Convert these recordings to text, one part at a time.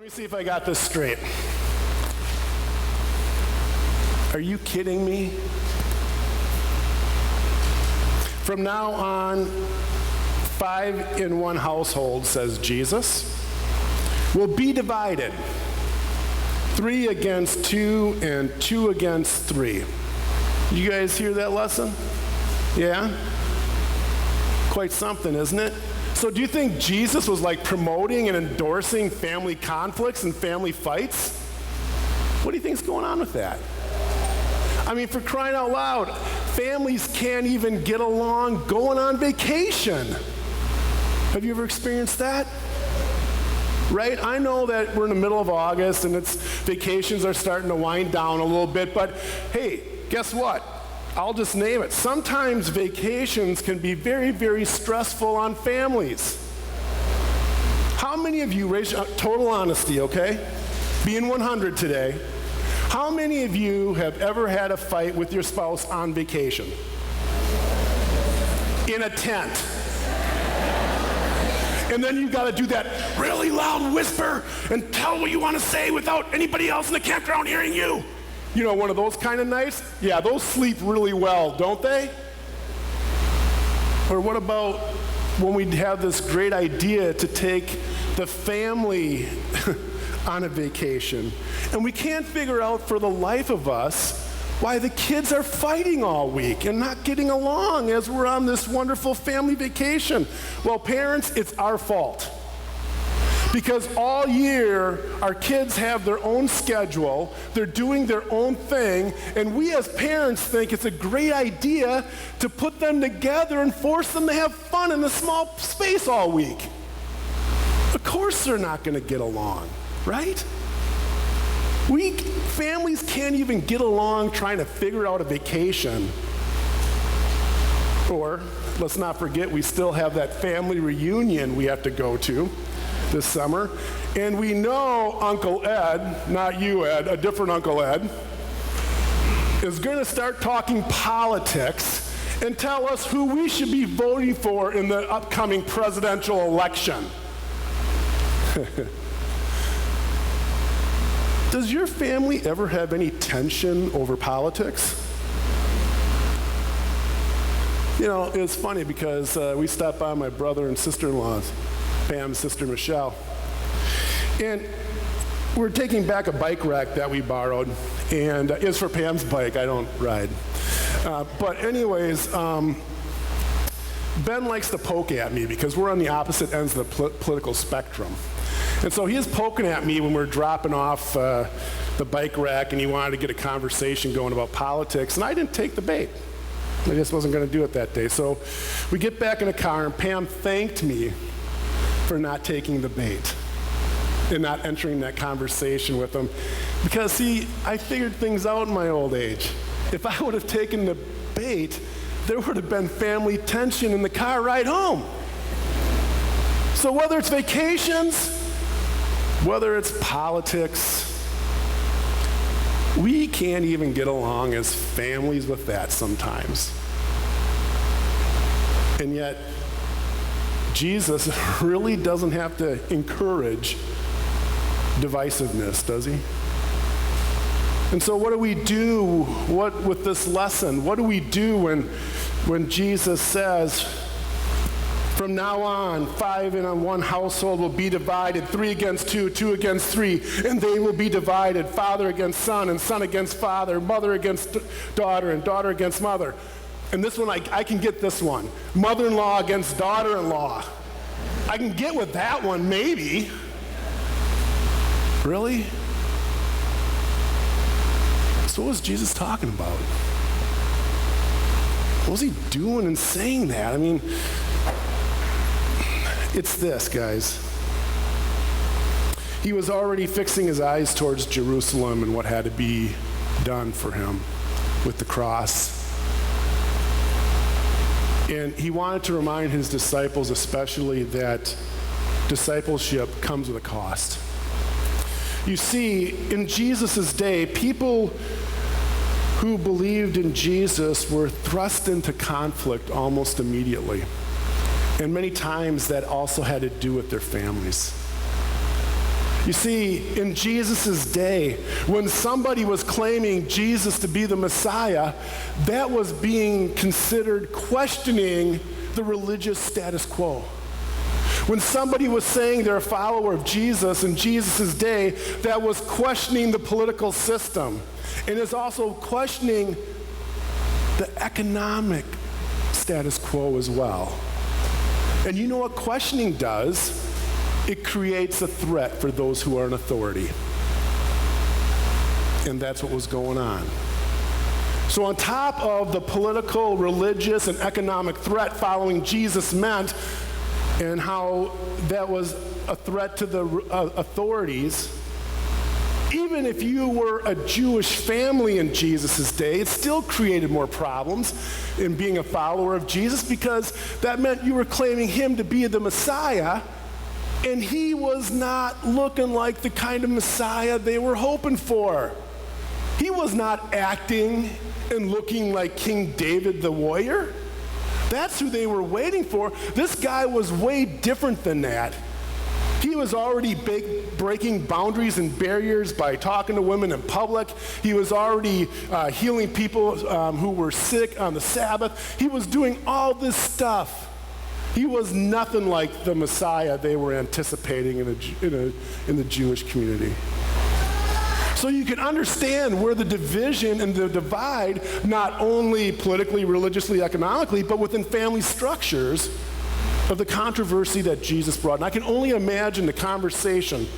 me see if I got this straight. Are you kidding me? From now on, 5 in one household, says Jesus, will be divided. 3 against 2 and 2 against 3. You guys hear that lesson? Yeah? Quite something, isn't it? So do you think Jesus was like promoting and endorsing family conflicts and family fights? What do you think's going on with that? I mean, for crying out loud, families can't even get along going on vacation. Have you ever experienced that? Right? I know that we're in the middle of August and vacations are starting to wind down a little bit, but hey, guess what? I'll just name it. Sometimes vacations can be very, very stressful on families. How many of you, raise total honesty, okay? Being 100 today, how many of you have ever had a fight with your spouse on vacation? In a tent. And then you gotta do that really loud whisper and tell what you wanna say without anybody else in the campground hearing you. You know, one of those kind of nights? Yeah, those sleep really well, don't they? Or what about when we have this great idea to take the family on a vacation, and we can't figure out for the life of us why the kids are fighting all week and not getting along as we're on this wonderful family vacation? Well, parents, it's our fault. Because all year, our kids have their own schedule, they're doing their own thing, and we as parents think it's a great idea to put them together and force them to have fun in a small space all week. Of course they're not going to get along, right? Families can't even get along trying to figure out a vacation. Or, let's not forget, we still have that family reunion we have to go to this summer. And we know Uncle Ed, not you, Ed, a different Uncle Ed, is going to start talking politics and tell us who we should be voting for in the upcoming presidential election. Does your family ever have any tension over politics? You know, it's funny because we stopped by my brother and sister-in-law's, Pam's sister Michelle, and we're taking back a bike rack that we borrowed, and it's for Pam's bike. I don't ride. But anyways, Ben likes to poke at me because we're on the opposite ends of the political spectrum. And so he is poking at me when we're dropping off the bike rack, and he wanted to get a conversation going about politics, and I didn't take the bait. I just wasn't going to do it that day. So we get back in the car, and Pam thanked me for not taking the bait and not entering that conversation with him. Because, see, I figured things out in my old age. If I would have taken the bait, there would have been family tension in the car ride home. So whether it's vacations, whether it's politics, we can't even get along as families with that sometimes. And yet, Jesus really doesn't have to encourage divisiveness, does he? And so what do we do with this lesson? What do we do when Jesus says, from now on, 5 in one household will be divided, 3 against 2, 2 against 3, and they will be divided, father against son, and son against father, mother against daughter, and daughter against mother. And this one, I can get this one. Mother-in-law against daughter-in-law. I can get with that one, maybe. Really? So what was Jesus talking about? What was he doing in saying that? I mean, it's this, guys. He was already fixing his eyes towards Jerusalem and what had to be done for him with the cross. And he wanted to remind his disciples especially that discipleship comes with a cost. You see, in Jesus' day, people who believed in Jesus were thrust into conflict almost immediately. And many times that also had to do with their families. You see, in Jesus' day, when somebody was claiming Jesus to be the Messiah, that was being considered questioning the religious status quo. When somebody was saying they're a follower of Jesus in Jesus' day, that was questioning the political system. And is also questioning the economic status quo as well. And you know what questioning does? It creates a threat for those who are in authority. And that's what was going on. So on top of the political, religious, and economic threat following Jesus meant, and how that was a threat to the authorities, even if you were a Jewish family in Jesus' day, it still created more problems in being a follower of Jesus, because that meant you were claiming him to be the Messiah, and he was not looking like the kind of Messiah they were hoping for. He was not acting and looking like King David the warrior. That's who they were waiting for. This guy was way different than that. He was already breaking boundaries and barriers by talking to women in public. He was already healing people who were sick on the Sabbath. He was doing all this stuff. He was nothing like the Messiah they were anticipating in the Jewish community. So you can understand where the division and the divide, not only politically, religiously, economically, but within family structures of the controversy that Jesus brought. And I can only imagine the conversation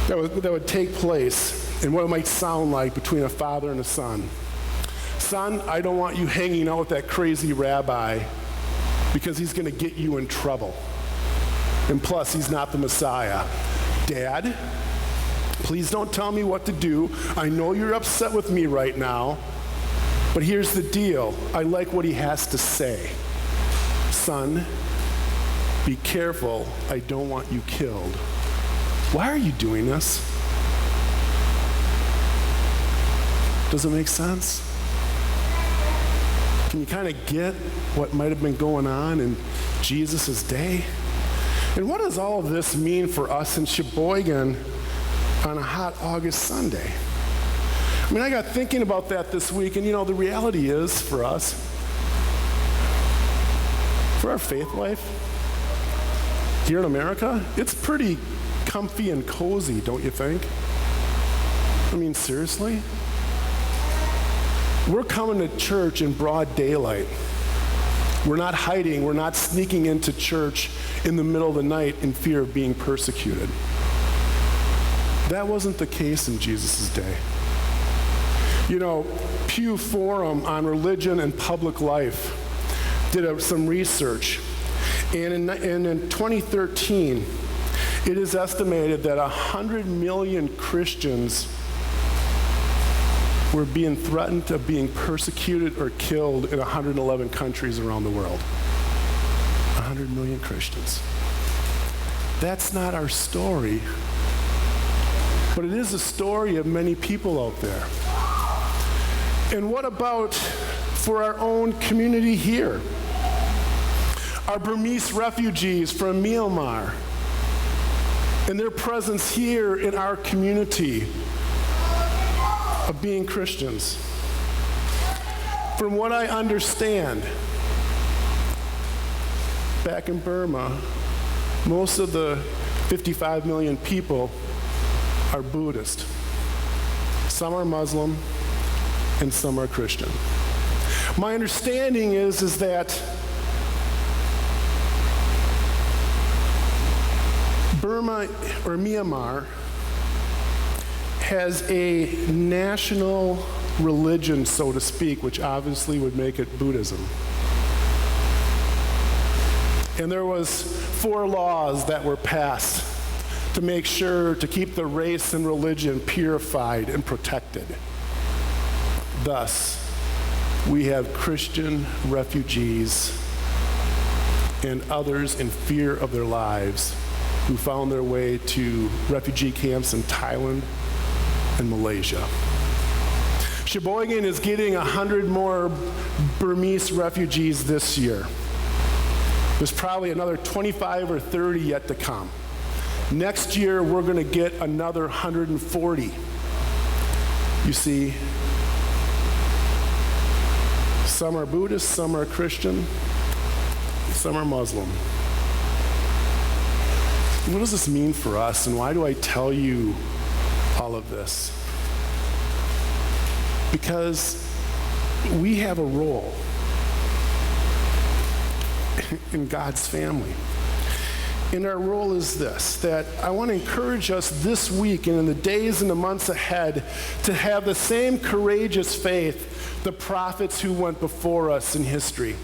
that would take place and what it might sound like between a father and a son. Son, I don't want you hanging out with that crazy rabbi because he's going to get you in trouble. And plus, he's not the Messiah. Dad, please don't tell me what to do. I know you're upset with me right now, but here's the deal. I like what he has to say. Son, be careful. I don't want you killed. Why are you doing this? Does it make sense? Can you kind of get what might have been going on in Jesus' day? And what does all of this mean for us in Sheboygan on a hot August Sunday? I mean, I got thinking about that this week, and the reality is for us, for our faith life here in America, it's pretty comfy and cozy, don't you think? I mean, seriously? We're coming to church in broad daylight. We're not hiding. We're not sneaking into church in the middle of the night in fear of being persecuted. That wasn't the case in Jesus' day. Pew Forum on Religion and Public Life did some research. And in 2013, it is estimated that 100 million Christians were being threatened of being persecuted or killed in 111 countries around the world. 100 million Christians. That's not our story, but it is a story of many people out there. And what about for our own community here? Our Burmese refugees from Myanmar and their presence here in our community of being Christians. From what I understand, back in Burma, most of the 55 million people are Buddhist. Some are Muslim, and some are Christian. My understanding is that Burma or Myanmar has a national religion, so to speak, which obviously would make it Buddhism. And there was 4 laws that were passed to make sure to keep the race and religion purified and protected. Thus, we have Christian refugees and others in fear of their lives who found their way to refugee camps in Thailand and Malaysia. Sheboygan is getting 100 more Burmese refugees this year. There's probably another 25 or 30 yet to come. Next year, we're going to get another 140. You see, some are Buddhist, some are Christian, some are Muslim. What does this mean for us, and why do I tell you all of this? Because we have a role in God's family. And our role is this, that I want to encourage us this week and in the days and the months ahead to have the same courageous faith the prophets who went before us in history,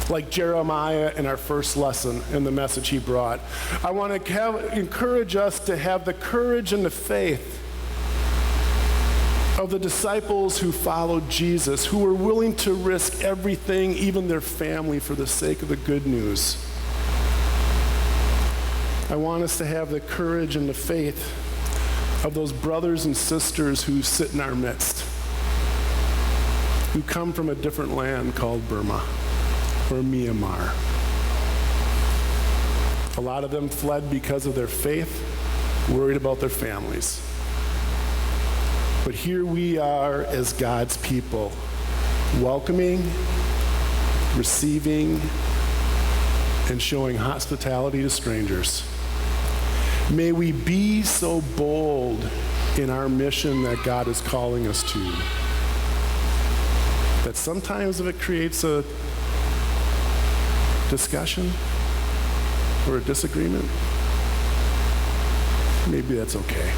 like Jeremiah in our first lesson and the message he brought. I want to encourage us to have the courage and the faith of the disciples who followed Jesus, who were willing to risk everything, even their family, for the sake of the good news. I want us to have the courage and the faith of those brothers and sisters who sit in our midst, who come from a different land called Burma or Myanmar. A lot of them fled because of their faith, worried about their families. But here we are as God's people, welcoming, receiving, and showing hospitality to strangers. May we be so bold in our mission that God is calling us to, that sometimes if it creates a discussion or a disagreement, maybe that's okay.